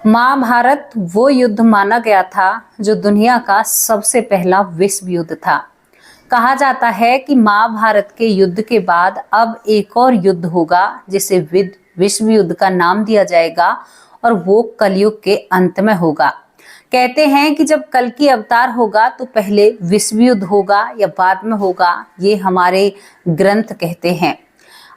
महाभारत वो युद्ध माना गया था जो दुनिया का सबसे पहला विश्व युद्ध था। कहा जाता है कि महाभारत के युद्ध के बाद अब एक और युद्ध होगा जिसे विश्व युद्ध का नाम दिया जाएगा और वो कलयुग के अंत में होगा। कहते हैं कि जब कल की अवतार होगा तो पहले विश्व युद्ध होगा या बाद में होगा, ये हमारे ग्रंथ कहते हैं।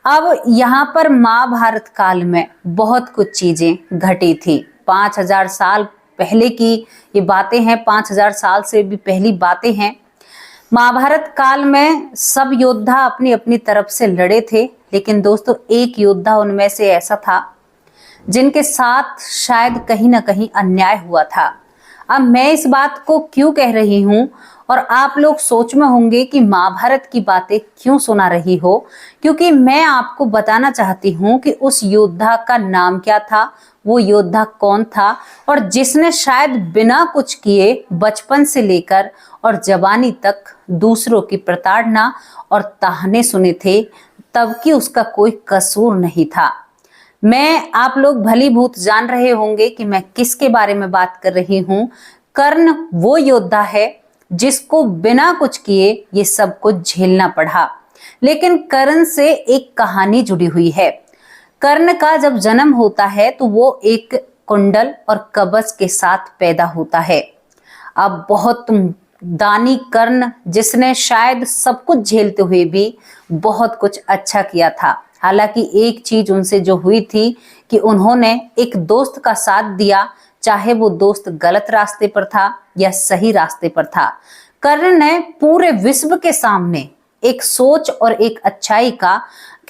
अब यहाँ पर महाभारत काल में बहुत कुछ चीजें घटी थी। 5000 साल पहले की ये बातें हैं, 5000 साल से भी पहली बातें हैं। महाभारत काल में सब योद्धा अपनी अपनी तरफ से लड़े थे, लेकिन दोस्तों एक योद्धा उनमें से ऐसा था जिनके साथ शायद कहीं ना कहीं अन्याय हुआ था। अब मैं इस बात को क्यों कह रही हूं और आप लोग सोच में होंगे कि महाभारत की बातें क्यों सुना रही हो, क्योंकि मैं आपको बताना चाहती हूं कि उस योद्धा का नाम क्या था, वो योद्धा कौन था और जिसने शायद बिना कुछ किए बचपन से लेकर और जवानी तक दूसरों की प्रताड़ना और ताहने सुने थे, तब कि उसका कोई कसूर नहीं था। मैं आप लोग भली भूत जान रहे होंगे कि मैं किसके बारे में बात कर रही हूं। कर्ण वो योद्धा है जिसको बिना कुछ किए ये सब कुछ झेलना पड़ा, लेकिन कर्ण से एक कहानी जुड़ी हुई है। कर्ण का जब जन्म होता है तो वो एक कुंडल और कवच के साथ पैदा होता है। अब बहुत दानी कर्ण, जिसने शायद सब कुछ झेलते हुए भी बहुत कुछ अच्छा किया था। हालांकि एक चीज उनसे जो हुई थी कि उन्होंने एक दोस्त का साथ दिया, चाहे वो दोस्त गलत रास्ते पर था या सही रास्ते पर था। कर्ण ने पूरे विश्व के सामने एक सोच और एक अच्छाई का,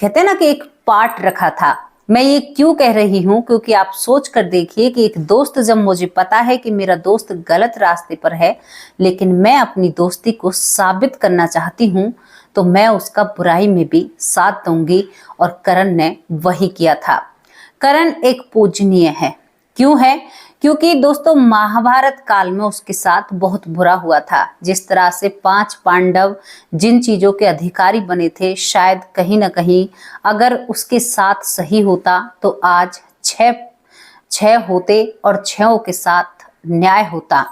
कहते हैं ना कि एक पाठ रखा था। मैं ये क्यों कह रही हूं, क्योंकि आप सोच कर देखिए कि एक दोस्त, जब मुझे पता है कि मेरा दोस्त गलत रास्ते पर है, लेकिन मैं अपनी दोस्ती को साबित करना चाहती हूं, तो मैं उसका बुराई में भी साथ दूंगी, और कर्ण ने वही किया था। कर्ण एक पूजनीय है। क्यों है? क्योंकि दोस्तों महाभारत काल में उसके साथ बहुत बुरा हुआ था। जिस तरह से 5 पांडव जिन चीजों के अधिकारी बने थे, शायद कहीं ना कहीं अगर उसके साथ सही होता तो आज 6 होते और 6 के साथ न्याय होता।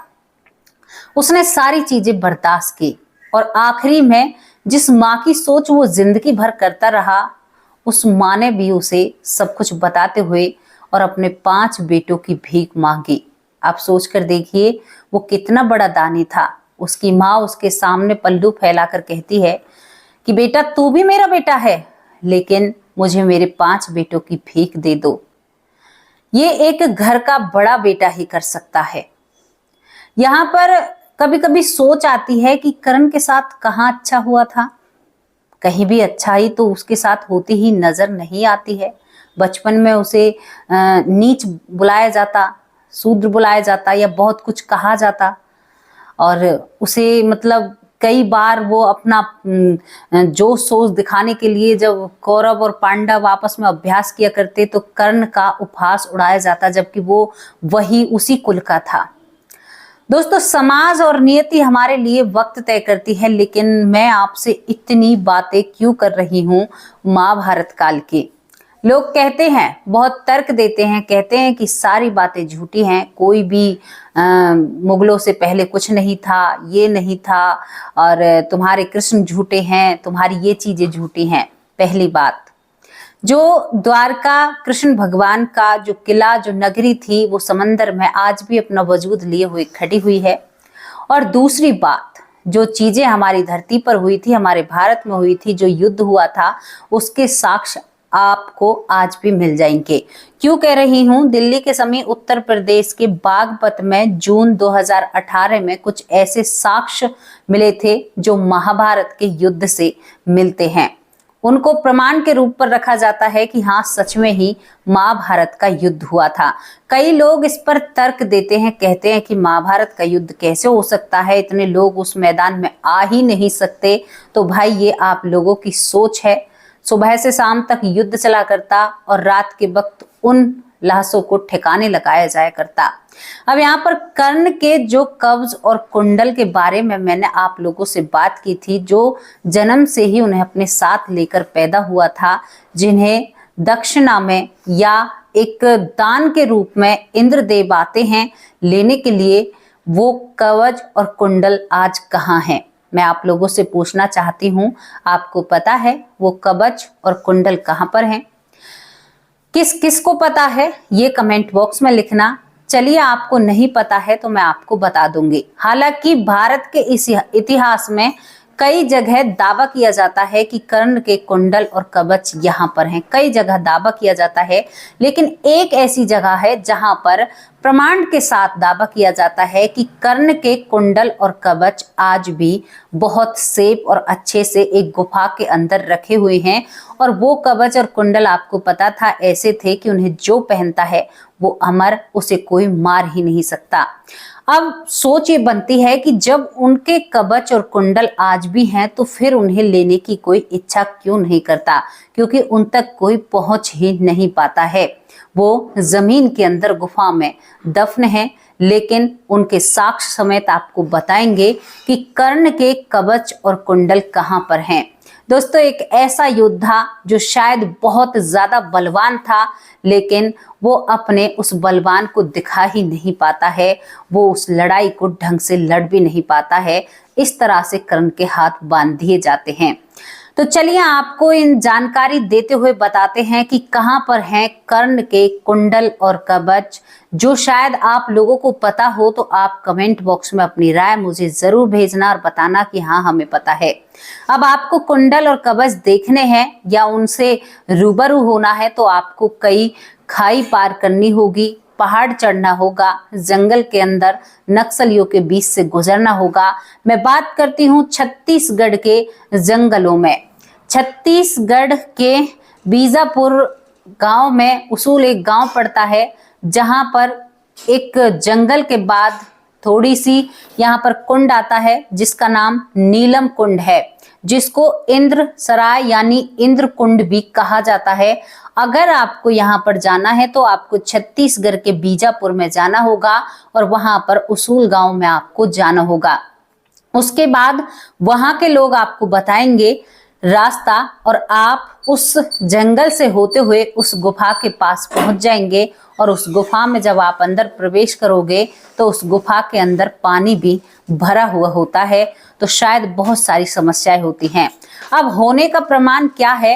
उसने सारी चीजें बर्दाश्त की और आखिरी में जिस माँ की सोच वो जिंदगी भर करता रहा, उस माँ ने भी उसे सब कुछ बताते हुए और अपने 5 बेटों की भीख मांगी। आप सोच कर देखिए वो कितना बड़ा दानी था। उसकी माँ उसके सामने पल्लू फैलाकर कहती है कि बेटा तू भी मेरा बेटा है, लेकिन मुझे मेरे 5 बेटों की भीख दे दो। ये एक घर का बड़ा बेटा ही कर सकता है। यहाँ पर कभी कभी सोच आती है कि कर्ण के साथ कहाँ अच्छा हुआ था। कहीं भी अच्छा ही तो उसके साथ होती ही नजर नहीं आती है। बचपन में उसे नीच बुलाया जाता, शूद्र बुलाया जाता या बहुत कुछ कहा जाता, और उसे मतलब कई बार वो अपना जो सोच दिखाने के लिए जब कौरव और पांडव आपस में अभ्यास किया करते तो कर्ण का उपहास उड़ाया जाता, जबकि वो वही उसी कुल का था। दोस्तों समाज और नियति हमारे लिए वक्त तय करती है, लेकिन मैं आपसे इतनी बातें क्यों कर रही हूँ महाभारत काल की। लोग कहते हैं, बहुत तर्क देते हैं, कहते हैं कि सारी बातें झूठी हैं, कोई भी मुगलों से पहले कुछ नहीं था, ये नहीं था, और तुम्हारे कृष्ण झूठे हैं, तुम्हारी ये चीजें झूठी हैं। पहली बात, जो द्वारका कृष्ण भगवान का जो किला, जो नगरी थी, वो समंदर में आज भी अपना वजूद लिए हुए खड़ी हुई है। और दूसरी बात, जो चीजें हमारी धरती पर हुई थी, हमारे भारत में हुई थी, जो युद्ध हुआ था, उसके साक्ष्य आपको आज भी मिल जाएंगे। क्यों कह रही हूँ? दिल्ली के समीप उत्तर प्रदेश के बागपत में जून 2018 में कुछ ऐसे साक्ष्य मिले थे जो महाभारत के युद्ध से मिलते हैं। उनको प्रमाण के रूप पर रखा जाता है कि हाँ, सच में ही महाभारत का युद्ध हुआ था। कई लोग इस पर तर्क देते हैं, कहते हैं कि महाभारत का युद्ध कैसे हो सकता है, इतने लोग उस मैदान में आ ही नहीं सकते। तो भाई ये आप लोगों की सोच है। सुबह से शाम तक युद्ध चला करता और रात के वक्त उन लाशों को ठिकाने लगाया जाया करता। अब यहाँ पर कर्ण के जो कवच और कुंडल के बारे में मैंने आप लोगों से बात की थी, जो जन्म से ही उन्हें अपने साथ लेकर पैदा हुआ था, जिन्हें दक्षिणा में या एक दान के रूप में इंद्रदेव आते हैं लेने के लिए। वो कवच और कुंडल आज कहाँ हैं? मैं आप लोगों से पूछना चाहती हूँ, आपको पता है वो कवच और कुंडल कहाँ पर हैं? किस किस को पता है ये कमेंट बॉक्स में लिखना। चलिए, आपको नहीं पता है तो मैं आपको बता दूंगी। हालांकि भारत के इस इतिहास में कई जगह दावा किया जाता है कि कर्ण के कुंडल और कवच यहाँ पर हैं, कई जगह दावा किया जाता है, लेकिन एक ऐसी जगह है जहां पर प्रमाण के साथ दावा किया जाता है कि कर्ण के कुंडल और कवच आज भी बहुत सेफ और अच्छे से एक गुफा के अंदर रखे हुए हैं। और वो कवच और कुंडल आपको पता था ऐसे थे कि उन्हें जो पहनता है वो अमर, उसे कोई मार ही नहीं सकता। अब सोच ये बनती है कि जब उनके कवच और कुंडल आज भी हैं तो फिर उन्हें लेने की कोई इच्छा क्यों नहीं करता, क्योंकि उन तक कोई पहुंच ही नहीं पाता है। वो जमीन के अंदर गुफा में दफन है, लेकिन उनके साक्ष्य समेत आपको बताएंगे कि कर्ण के कवच और कुंडल कहाँ पर हैं। दोस्तों, एक ऐसा योद्धा जो शायद बहुत ज्यादा बलवान था, लेकिन वो अपने उस बलवान को दिखा ही नहीं पाता है, वो उस लड़ाई को ढंग से लड़ भी नहीं पाता है। इस तरह से कर्ण के हाथ बांध दिए जाते हैं। तो चलिए, आपको इन जानकारी देते हुए बताते हैं कि कहां पर हैं कर्ण के कुंडल और कवच। जो शायद आप लोगों को पता हो तो आप कमेंट बॉक्स में अपनी राय मुझे जरूर भेजना और बताना कि हाँ, हमें पता है। अब आपको कुंडल और कवच देखने हैं या उनसे रूबरू होना है तो आपको कई खाई पार करनी होगी, पहाड़ चढ़ना होगा, जंगल के अंदर नक्सलियों के बीच से गुजरना होगा। मैं बात करती हूँ छत्तीसगढ़ के जंगलों में। छत्तीसगढ़ के बीजापुर गांव में उसूल एक गांव पड़ता है, जहां पर एक जंगल के बाद थोड़ी सी यहाँ पर कुंड आता है जिसका नाम नीलम कुंड है, जिसको इंद्र सराय यानी इंद्र कुंड भी कहा जाता है। अगर आपको यहाँ पर जाना है तो आपको छत्तीसगढ़ के बीजापुर में जाना होगा और वहां पर उसूल गांव में आपको जाना होगा। उसके बाद वहां के लोग आपको बताएंगे रास्ता और आप उस जंगल से होते हुए उस गुफा के पास पहुंच जाएंगे। और उस गुफा में जब आप अंदर प्रवेश करोगे तो उस गुफा के अंदर पानी भी भरा हुआ होता है, तो शायद बहुत सारी समस्याएं होती हैं। अब होने का प्रमाण क्या है?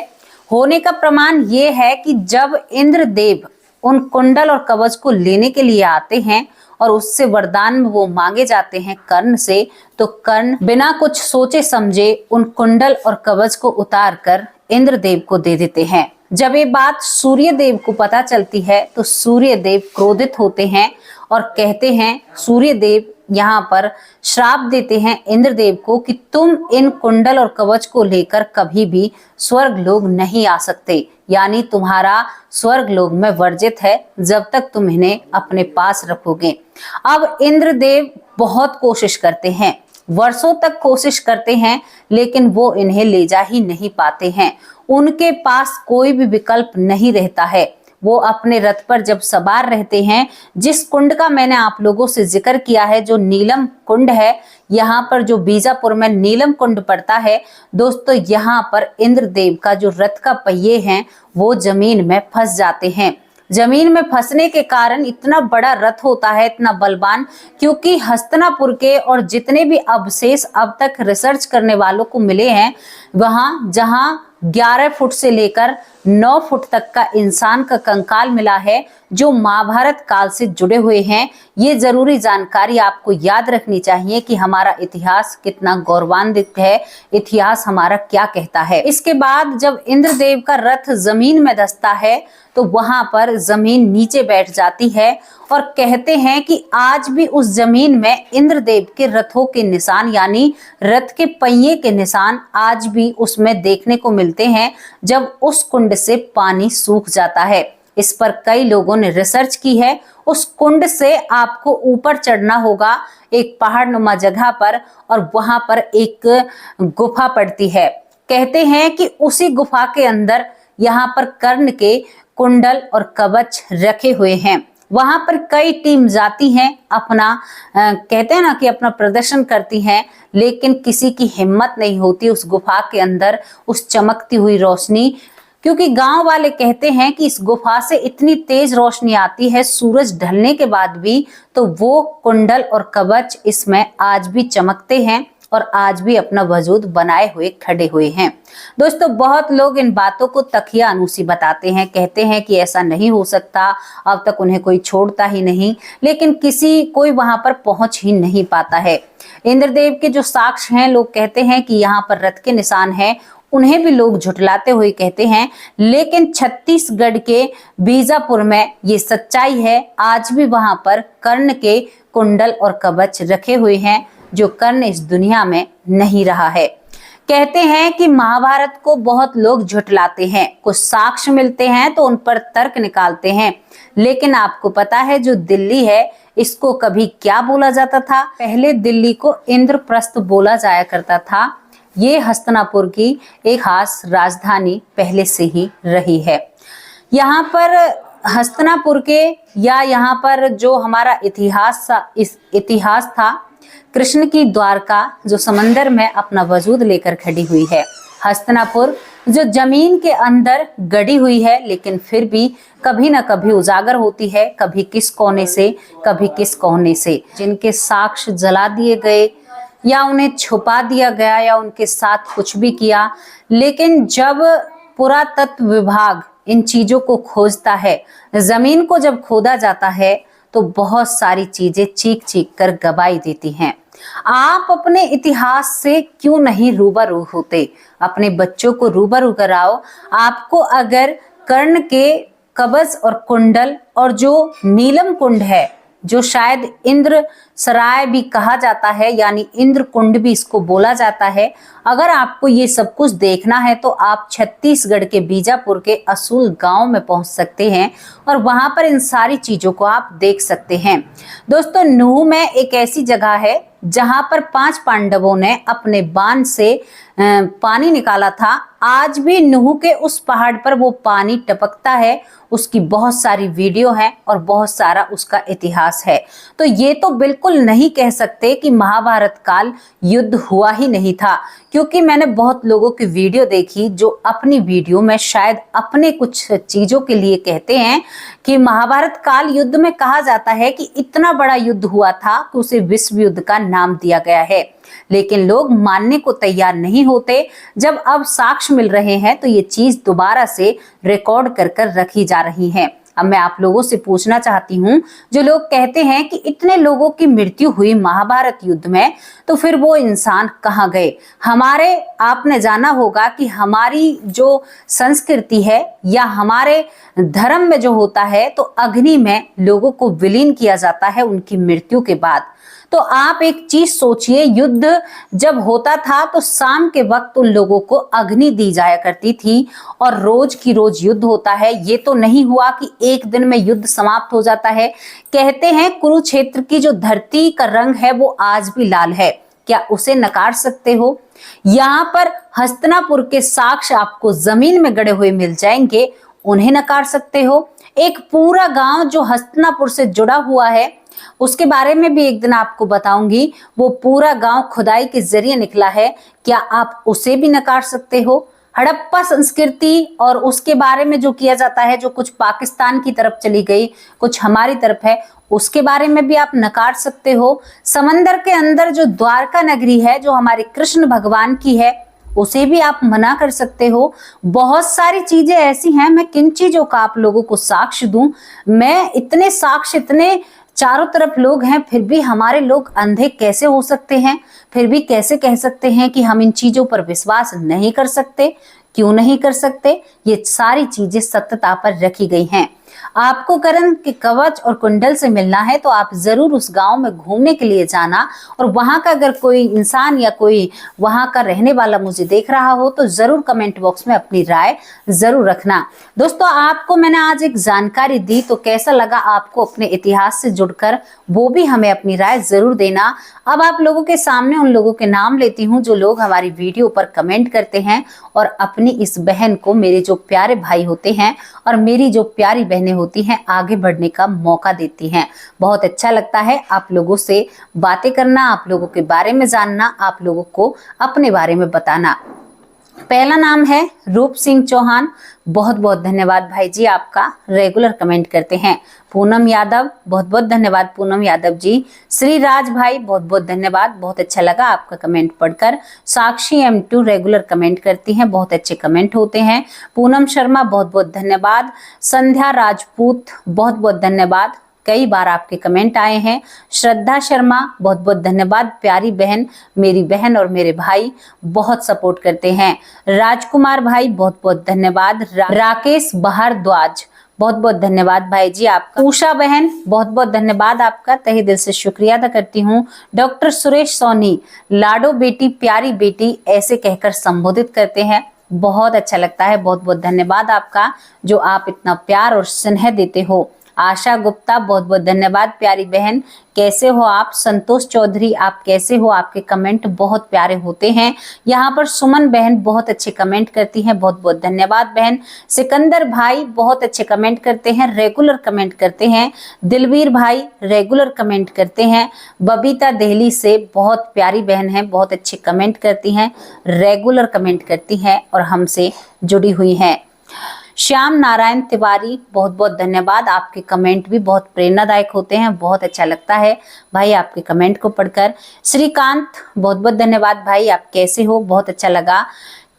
होने का प्रमाण ये है कि जब इंद्रदेव उन कुंडल और कवच को लेने के लिए आते हैं और उससे वरदान में वो मांगे जाते हैं कर्ण से, तो कर्ण बिना कुछ सोचे समझे उन कुंडल और कवच को उतार कर इंद्रदेव को दे देते हैं। जब ये बात सूर्यदेव को पता चलती है तो सूर्यदेव क्रोधित होते हैं और कहते हैं, सूर्यदेव यहाँ पर श्राप देते हैं इंद्रदेव को कि तुम इन कुंडल और कवच को लेकर कभी भी स्वर्ग लोक नहीं आ सकते, यानी तुम्हारा स्वर्ग लोक में वर्जित है जब तक तुम इन्हें अपने पास रखोगे। अब इंद्रदेव बहुत कोशिश करते हैं, वर्षों तक कोशिश करते हैं, लेकिन वो इन्हें ले जा ही नहीं पाते हैं। उनके पास कोई भी विकल्प नहीं रहता है। वो अपने रथ पर जब सवार रहते हैं, जिस कुंड का मैंने आप लोगों से जिक्र किया है, जो नीलम कुंड है, यहाँ पर जो बीजापुर में नीलम कुंड पड़ता है दोस्तों, यहाँ पर इंद्रदेव का जो रथ का पहिए हैं वो जमीन में फंस जाते हैं। जमीन में फंसने के कारण इतना बड़ा रथ होता है, इतना बलवान, क्योंकि हस्तिनापुर के और जितने भी अवशेष अब तक रिसर्च करने वालों को मिले हैं, वहां जहां 11 फुट से लेकर 9 फुट तक का इंसान का कंकाल मिला है, जो महाभारत काल से जुड़े हुए हैं। ये जरूरी जानकारी आपको याद रखनी चाहिए कि हमारा इतिहास कितना गौरवान्वित है, इतिहास हमारा क्या कहता है। इसके बाद जब इंद्रदेव का रथ जमीन में धंसता है तो वहां पर जमीन नीचे बैठ जाती है और कहते हैं कि आज भी उस जमीन में इंद्रदेव के रथों के निशान, यानी रथ के पहिए के निशान आज भी उसमें देखने को मिलते हैं जब उस कुंड से पानी सूख जाता है। इस पर कई लोगों ने रिसर्च की है। उस कुंड से आपको ऊपर चढ़ना होगा एक पहाड़ नुमा जगह पर, और वहां पर एक गुफा पड़ती है। कहते हैं कि उसी गुफा के अंदर यहाँ पर कर्ण के कुंडल और कवच रखे हुए हैं। वहां पर कई टीम जाती हैं, अपना कहते हैं ना कि अपना प्रदर्शन करती हैं, लेकिन किसी की हिम्मत नहीं होती उस गुफा के अंदर उस चमकती हुई रोशनी क्योंकि गांव वाले कहते हैं कि इस गुफा से इतनी तेज रोशनी आती है सूरज ढलने के बाद भी, तो वो कुंडल और कवच इसमें आज भी चमकते हैं और आज भी अपना वजूद बनाए हुए खड़े हुए हैं। दोस्तों, बहुत लोग इन बातों को तकिया अनूसी बताते हैं, कहते हैं कि ऐसा नहीं हो सकता, अब तक उन्हें कोई छोड़ता ही नहीं, लेकिन कोई वहां पर पहुंच ही नहीं पाता है। इंद्रदेव के जो साक्ष्य हैं, लोग कहते हैं कि यहाँ पर रथ के निशान हैं, उन्हें भी लोग झुठलाते हुए कहते हैं, लेकिन छत्तीसगढ़ के बीजापुर में ये सच्चाई है। आज भी वहां पर कर्ण के कुंडल और कवच रखे हुए हैं, जो कर्ण इस दुनिया में नहीं रहा है। कहते हैं कि महाभारत को बहुत लोग झुठलाते हैं, कुछ साक्ष्य मिलते हैं तो उन पर तर्क निकालते हैं, लेकिन आपको पता है जो दिल्ली है इसको कभी क्या बोला जाता था? पहले दिल्ली को इंद्रप्रस्थ बोला जाया करता था। ये हस्तिनापुर की एक खास राजधानी पहले से ही रही है। यहाँ पर हस्तिनापुर के या यहाँ पर जो हमारा इतिहास था, कृष्ण की द्वारका जो समंदर में अपना वजूद लेकर खड़ी हुई है। हस्तिनापुर जो जमीन के अंदर गड़ी हुई है, लेकिन फिर भी कभी ना कभी उजागर होती है, कभी किस कोने से कभी किस कोने से। जिनके साक्ष्य जला दिए गए या उन्हें छुपा दिया गया या उनके साथ कुछ भी किया, लेकिन जब पुरातत्व विभाग इन चीजों को खोजता है, जमीन को जब खोदा जाता है, तो बहुत सारी चीजें चीख चीख कर गवाही देती हैं। आप अपने इतिहास से क्यों नहीं रूबरू होते? अपने बच्चों को रूबरू कराओ। आपको अगर कर्ण के कवच और कुंडल और जो नीलम कुंड है, जो शायद इंद्र सराय भी कहा जाता है, यानी इंद्र कुंड भी इसको बोला जाता है, अगर आपको ये सब कुछ देखना है तो आप छत्तीसगढ़ के बीजापुर के असूल गांव में पहुंच सकते हैं और वहां पर इन सारी चीजों को आप देख सकते हैं। दोस्तों, नूह में एक ऐसी जगह है जहां पर 5 पांडवों ने अपने बाण से पानी निकाला था। आज भी नूह के उस पहाड़ पर वो पानी टपकता है, उसकी बहुत सारी वीडियो है और बहुत सारा उसका इतिहास है। तो ये तो बिल्कुल नहीं कह सकते कि महाभारत काल युद्ध हुआ ही नहीं था, क्योंकि मैंने बहुत लोगों की वीडियो देखी जो अपनी वीडियो में शायद अपने कुछ चीजों के लिए कहते हैं कि महाभारत काल युद्ध में कहा जाता है कि इतना बड़ा युद्ध हुआ था कि उसे विश्व युद्ध का नाम दिया गया है, लेकिन लोग मानने को तैयार नहीं होते। जब अब साक्ष्य मिल रहे हैं तो ये चीज दोबारा से रिकॉर्ड कर कर रखी जा रही है। अब मैं आप लोगों से पूछना चाहती हूँ, जो लोग कहते हैं कि इतने लोगों की मृत्यु हुई महाभारत युद्ध में, तो फिर वो इंसान कहाँ गए? आपने जाना होगा कि हमारी जो संस्कृति है या हमारे धर्म में जो होता है, तो अग्नि में लोगों को विलीन किया जाता है उनकी मृत्यु के बाद। तो आप एक चीज सोचिए, युद्ध जब होता था तो शाम के वक्त उन लोगों को अग्नि दी जाया करती थी और रोज की रोज युद्ध होता है। ये तो नहीं हुआ कि एक दिन में युद्ध समाप्त हो जाता है। कहते हैं कुरुक्षेत्र की जो धरती का रंग है वो आज भी लाल है, क्या उसे नकार सकते हो? यहाँ पर हस्तिनापुर के साक्ष्य आपको जमीन में गड़े हुए मिल जाएंगे, उन्हें नकार सकते हो? एक पूरा गांव जो हस्तिनापुर से जुड़ा हुआ है, उसके बारे में भी एक दिन आपको बताऊंगी। वो पूरा गांव खुदाई के जरिए निकला है, क्या आप उसे भी नकार सकते हो? हड़प्पा संस्कृति और उसके बारे में जो किया जाता है, जो कुछ पाकिस्तान की तरफ चली गई, कुछ हमारी तरफ है, उसके बारे में भी आप नकार सकते हो। समंदर के अंदर जो द्वारका नगरी है, जो हमारे कृष्ण भगवान की है, उसे भी आप मना कर सकते हो। बहुत सारी चीजें ऐसी हैं, मैं किन चीजों का आप लोगों को साक्ष्य दूं? मैं इतने साक्ष्य, इतने चारों तरफ लोग हैं, फिर भी हमारे लोग अंधे कैसे हो सकते हैं? फिर भी कैसे कह सकते हैं कि हम इन चीजों पर विश्वास नहीं कर सकते? क्यों नहीं कर सकते? ये सारी चीजें सत्यता पर रखी गई हैं। आपको कर्ण के कवच और कुंडल से मिलना है तो आप जरूर उस गांव में घूमने के लिए जाना, और वहां का अगर कोई इंसान या कोई वहां का रहने वाला मुझे देख रहा हो तो जरूर कमेंट बॉक्स में अपनी राय जरूर रखना। दोस्तों, आपको मैंने आज एक जानकारी दी, तो कैसा लगा आपको अपने इतिहास से जुड़कर, वो भी हमें अपनी राय जरूर देना। अब आप लोगों के सामने उन लोगों के नाम लेती हूँ जो लोग हमारी वीडियो पर कमेंट करते हैं और अपनी इस बहन को, मेरे जो प्यारे भाई होते हैं और मेरी जो प्यारी बहनें होती हैं, आगे बढ़ने का मौका देती हैं। बहुत अच्छा लगता है आप लोगों से बातें करना, आप लोगों के बारे में जानना, आप लोगों को अपने बारे में बताना। पहला नाम है रूप सिंह चौहान, बहुत बहुत धन्यवाद भाई जी, आपका रेगुलर कमेंट करते हैं। पूनम यादव, बहुत बहुत धन्यवाद पूनम यादव जी। श्री राज भाई, बहुत बहुत धन्यवाद, बहुत अच्छा लगा आपका कमेंट पढ़कर। साक्षी M2 रेगुलर कमेंट करती हैं, बहुत अच्छे कमेंट होते हैं। पूनम शर्मा, बहुत बहुत धन्यवाद। संध्या राजपूत, बहुत बहुत धन्यवाद, कई बार आपके कमेंट आए हैं। श्रद्धा शर्मा, बहुत बहुत धन्यवाद, प्यारी बहन, मेरी बहन और मेरे भाई बहुत सपोर्ट करते हैं। राजकुमार भाई, बहुत बहुत धन्यवाद। राकेश भारद्वाज, बहुत बहुत धन्यवाद भाई जी आपका। उषा बहन, बहुत बहुत धन्यवाद आपका, तहे दिल से शुक्रिया अदा करती हूँ। डॉक्टर सुरेश सोनी, लाडो बेटी, प्यारी बेटी ऐसे कहकर संबोधित करते हैं, बहुत अच्छा लगता है, बहुत बहुत धन्यवाद आपका जो आप इतना प्यार और स्नेह देते हो। आशा गुप्ता, बहुत बहुत धन्यवाद प्यारी बहन, कैसे हो आप। संतोष चौधरी, आप कैसे हो, आपके कमेंट बहुत प्यारे होते हैं। यहाँ पर सुमन बहन बहुत अच्छे कमेंट करती हैं, बहुत बहुत धन्यवाद बहन। सिकंदर भाई बहुत अच्छे कमेंट करते हैं, रेगुलर कमेंट करते हैं। दिलवीर भाई रेगुलर कमेंट करते हैं। बबीता दिल्ली से, बहुत प्यारी बहन है, बहुत अच्छे कमेंट करती हैं, रेगुलर कमेंट करती हैं और हमसे जुड़ी हुई हैं। श्याम नारायण तिवारी, बहुत बहुत धन्यवाद, आपके कमेंट भी बहुत प्रेरणादायक होते हैं, बहुत अच्छा लगता है भाई आपके कमेंट को पढ़कर। श्रीकांत, बहुत बहुत धन्यवाद भाई, आप कैसे हो, बहुत अच्छा लगा।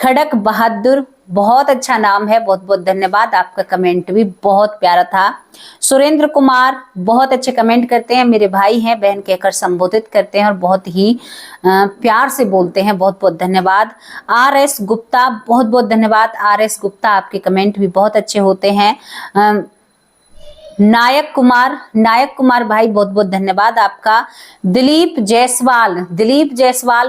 खड़क बहादुर, बहुत अच्छा नाम है, बहुत बहुत धन्यवाद, आपका कमेंट भी बहुत प्यारा था। सुरेंद्र कुमार, बहुत अच्छे कमेंट करते हैं, मेरे भाई हैं, बहन कहकर संबोधित करते हैं और बहुत ही प्यार से बोलते हैं, बहुत बहुत धन्यवाद। RS गुप्ता, बहुत बहुत धन्यवाद RS गुप्ता, आपके कमेंट भी बहुत अच्छे होते हैं। नायक कुमार भाई, बहुत बहुत धन्यवाद आपका। दिलीप जायसवाल,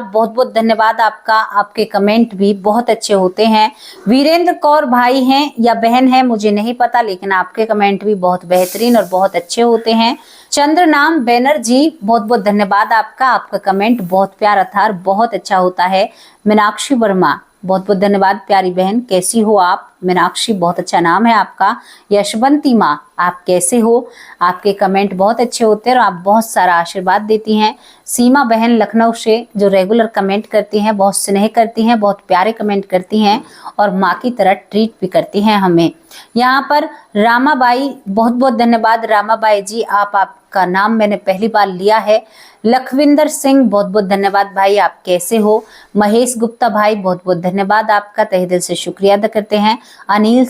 बहुत बहुत धन्यवाद आपका, आपके कमेंट भी बहुत अच्छे होते हैं। वीरेंद्र कौर भाई हैं या बहन हैं मुझे नहीं पता, लेकिन आपके कमेंट भी बहुत बेहतरीन और बहुत अच्छे होते हैं। चंद्र नाम बैनर्जी, बहुत बहुत धन्यवाद आपका, आपका कमेंट बहुत प्यारा था और बहुत अच्छा होता है। मीनाक्षी वर्मा, बहुत बहुत धन्यवाद प्यारी बहन, कैसी हो आप। मीनाक्षी, बहुत अच्छा नाम है आपका। यशवंती माँ, आप कैसे हो, आपके कमेंट बहुत अच्छे होते हैं और आप बहुत सारा आशीर्वाद देती हैं। सीमा बहन लखनऊ से, जो रेगुलर कमेंट करती हैं, बहुत स्नेह करती हैं, बहुत प्यारे कमेंट करती हैं और माँ की तरह ट्रीट भी करती हैं हमें। यहाँ पर रामाबाई, बहुत बहुत धन्यवाद रामाबाई जी, आपका नाम मैंने पहली बार लिया है। लखविंदर सिंह, बहुत बहुत धन्यवाद भाई, आप कैसे हो। महेश गुप्ता भाई, बहुत बहुत धन्यवाद आपका, तहे दिल से शुक्रिया अदा करते हैं। अनिल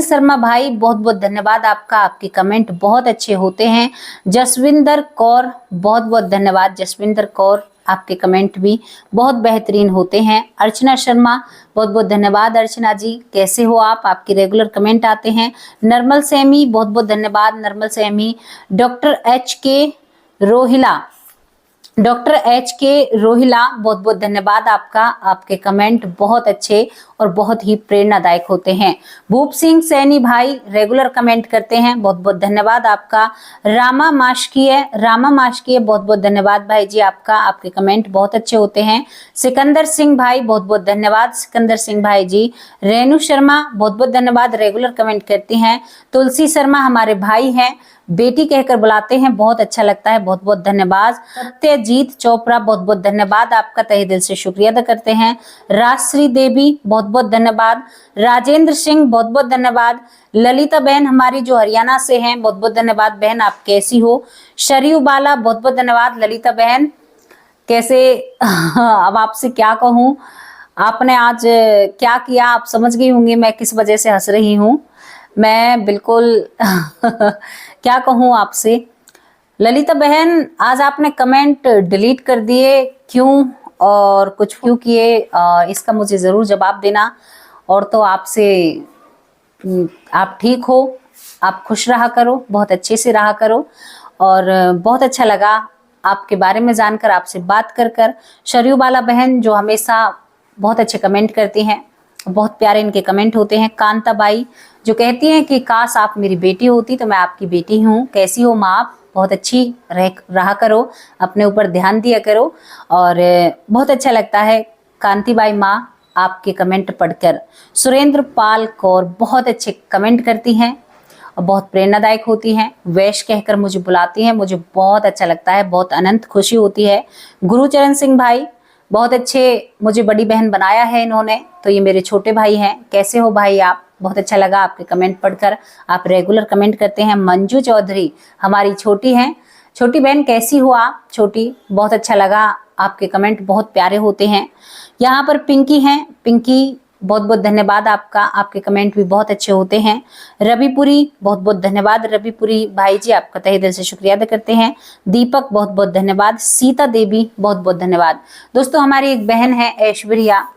शर्मा भाई, बहुत बहुत धन्यवाद आपका, आपके कमेंट बहुत अच्छे होते हैं। जसविंदर कौर, बहुत बहुत धन्यवाद जसविंदर कौर, आपके कमेंट भी बहुत बेहतरीन होते हैं। अर्चना शर्मा, बहुत बहुत धन्यवाद अर्चना जी, कैसे हो आप, आपके रेगुलर कमेंट आते हैं। नर्मल सैमी, बहुत बहुत धन्यवाद नर्मल सैमी। डॉक्टर एच के रोहिला, बहुत बहुत धन्यवाद आपका, आपके कमेंट बहुत अच्छे और बहुत ही प्रेरणादायक होते हैं। भूप सिंह सैनी भाई रेगुलर कमेंट करते हैं, बहुत बहुत धन्यवाद आपका। रामा माशकीय, बहुत बहुत धन्यवाद भाई जी आपका, आपके कमेंट बहुत अच्छे होते हैं। सिकंदर सिंह भाई, बहुत बहुत धन्यवाद सिकंदर सिंह भाई जी। रेणु शर्मा, बहुत बहुत धन्यवाद, रेगुलर कमेंट करती हैं। तुलसी शर्मा हमारे भाई हैं, बेटी कहकर बुलाते हैं, बहुत अच्छा लगता है, बहुत बहुत धन्यवाद। सत्यजीत चोपड़ा, बहुत बहुत धन्यवाद आपका, तहे दिल से शुक्रिया अदा करते हैं। राजश्री देवी, बहुत बहुत धन्यवाद। राजेंद्र सिंह, बहुत बहुत धन्यवाद। ललिता बहन हमारी जो हरियाणा से हैं, बहुत बहुत धन्यवाद बहन, आप कैसी हो। शरयू बाला, बहुत बहुत धन्यवाद ललिता बहन, कैसे अब आपसे क्या कहूँ, आपने आज क्या किया, आप समझ गई होंगी मैं किस वजह से हंस रही हूँ। मैं बिल्कुल क्या कहूँ आपसे। ललिता बहन, आज आपने कमेंट डिलीट कर दिए, क्यों और कुछ क्यों किए, इसका मुझे ज़रूर जवाब देना। और तो आपसे, आप ठीक हो, आप खुश रहा करो, बहुत अच्छे से रहा करो और बहुत अच्छा लगा आपके बारे में जानकर, आपसे बात कर। शरयू बाला बहन जो हमेशा बहुत अच्छे कमेंट करती हैं, बहुत प्यारे इनके कमेंट होते हैं। कांता बाई जो कहती हैं कि काश आप मेरी बेटी होती तो मैं आपकी बेटी हूँ, कैसी हो माँ आप, बहुत अच्छी रहा करो, अपने ऊपर ध्यान दिया करो। और बहुत अच्छा लगता है कांति बाई माँ आपके कमेंट पढ़कर। सुरेंद्र पाल कौर बहुत अच्छे कमेंट करती हैं और बहुत प्रेरणादायक होती हैं, वैश कहकर मुझे बुलाती हैं, मुझे बहुत अच्छा लगता है, बहुत अनंत खुशी होती है। गुरुचरण सिंह भाई, बहुत अच्छे मुझे बड़ी बहन बनाया है इन्होंने। तो ये मेरे छोटे भाई हैं। कैसे हो भाई आप? बहुत अच्छा लगा आपके कमेंट पढ़कर, आप रेगुलर कमेंट करते हैं। मंजू चौधरी हमारी छोटी हैं। छोटी बहन कैसी हो आप? छोटी, बहुत अच्छा लगा आपके कमेंट, बहुत प्यारे होते हैं। यहाँ पर पिंकी हैं। पिंकी, बहुत बहुत धन्यवाद आपका, आपके कमेंट भी बहुत अच्छे होते हैं। रविपुरी, बहुत बहुत धन्यवाद रविपुरी भाई जी, आपका तहे दिल से शुक्रिया अदा करते हैं। दीपक, बहुत बहुत धन्यवाद। सीता देवी, बहुत बहुत धन्यवाद। दोस्तों, हमारी एक बहन है ऐश्वर्या।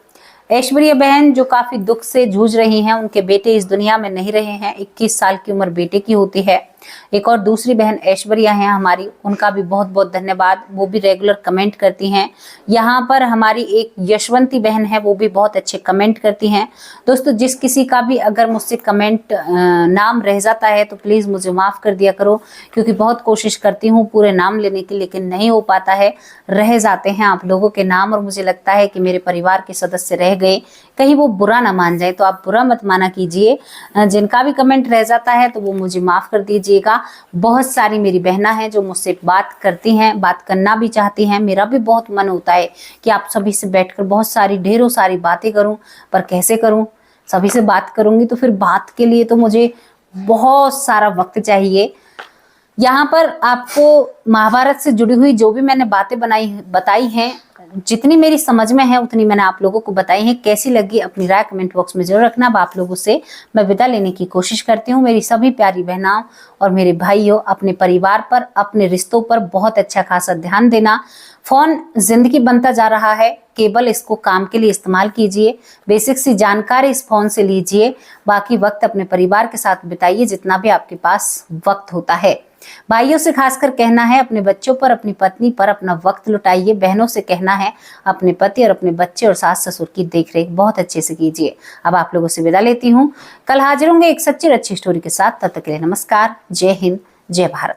ऐश्वर्या बहन जो काफी दुख से जूझ रही हैं, उनके बेटे इस दुनिया में नहीं रहे हैं। 21 साल की उम्र बेटे की होती है। एक और दूसरी बहन ऐश्वर्या है हमारी, उनका भी बहुत बहुत धन्यवाद, वो भी रेगुलर कमेंट करती हैं। यहाँ पर हमारी एक यशवंती बहन है, वो भी बहुत अच्छे कमेंट करती हैं। दोस्तों, जिस किसी का भी अगर मुझसे कमेंट नाम रह जाता है तो प्लीज़ मुझे माफ़ कर दिया करो, क्योंकि बहुत कोशिश करती हूँ पूरे नाम लेने की, लेकिन नहीं हो पाता है, रह जाते हैं आप लोगों के नाम। और मुझे लगता है कि मेरे परिवार के सदस्य रह गए, कहीं वो बुरा ना मान जाए, तो आप बुरा मत माना कीजिए। जिनका भी कमेंट रह जाता है तो वो मुझे माफ़ कर दीजिएगा। बहुत सारी मेरी बहना हैं जो मुझसे बात करती हैं, बात करना भी चाहती हैं। मेरा भी बहुत मन होता है कि आप सभी से बैठकर बहुत सारी ढेरों सारी बातें करूं, पर कैसे करूं? सभी से बात करूंगी तो फिर बात के लिए तो मुझे बहुत सारा वक्त चाहिए। यहाँ पर आपको महाभारत से जुड़ी हुई जो भी मैंने बातें बताई हैं, जितनी मेरी समझ में है उतनी मैंने आप लोगों को बताई है। कैसी लगी अपनी राय कमेंट बॉक्स में जरूर रखना। अब आप लोगों से मैं विदा लेने की कोशिश करती हूँ। मेरी सभी प्यारी बहनाओं और मेरे भाइयों, अपने परिवार पर, अपने रिश्तों पर बहुत अच्छा खासा ध्यान देना। फोन जिंदगी बनता जा रहा है, केवल इसको काम के लिए इस्तेमाल कीजिए। बेसिक सी जानकारी इस फोन से लीजिए, बाकी वक्त अपने परिवार के साथ बिताइए जितना भी आपके पास वक्त होता है। भाइयों से खासकर कहना है, अपने बच्चों पर, अपनी पत्नी पर अपना वक्त लुटाइए। बहनों से कहना है, अपने पति और अपने बच्चे और सास ससुर की देखरेख बहुत अच्छे से कीजिए। अब आप लोगों से विदा लेती हूँ। कल हाजिर होंगे एक सच्ची और अच्छी स्टोरी के साथ। तब तक के लिए नमस्कार। जय हिंद, जय भारत।